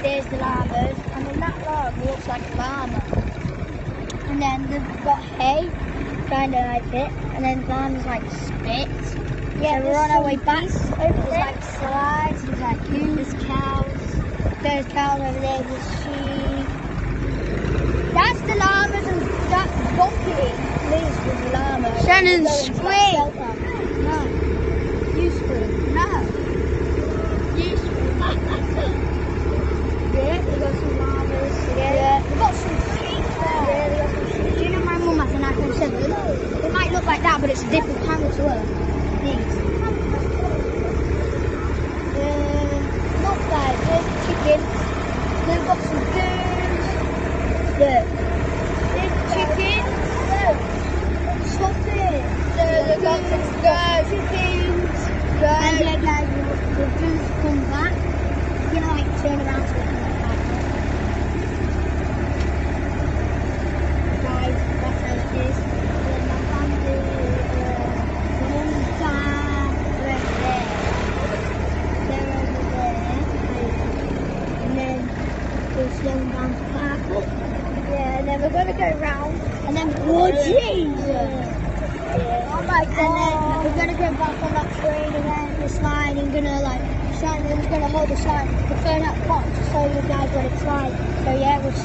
there's the llamas, and then that log looks like a llama. And then they've got hay, kind of like it, and then the llamas like spit. Yeah, so we're on our way back. There's like slides, there's like there's cows. There's cows over there, there's sheep. That's the llamas, and that bumpy leaves with the llama. Shannon's scream. No. Useful. No. Useful. Yeah, they got some llamas. Yeah. They got some sheep there. Yeah, they got some sheep. Do you know my mum has an iPhone 7? It might look like that, but it's a different camera to her. These. Not bad. There's chickens. They've got some goons. Look. There's chickens. Look. Stop it. They've got some chickens. And yeah, guys, the goons come back. You know, like turn around so they can come back. Guys, that's how it is. Then my family, the one's down right there. They're over there. And then we're slowing down to park up. Yeah, and then we're going to go round. And then, oh Jesus! Yeah. Oh my God! And then we're going to go back on that train again, the slide, and gonna like, Shannon's going to hold the slide, the phone up top to show you guys what it's like. So yeah, we'll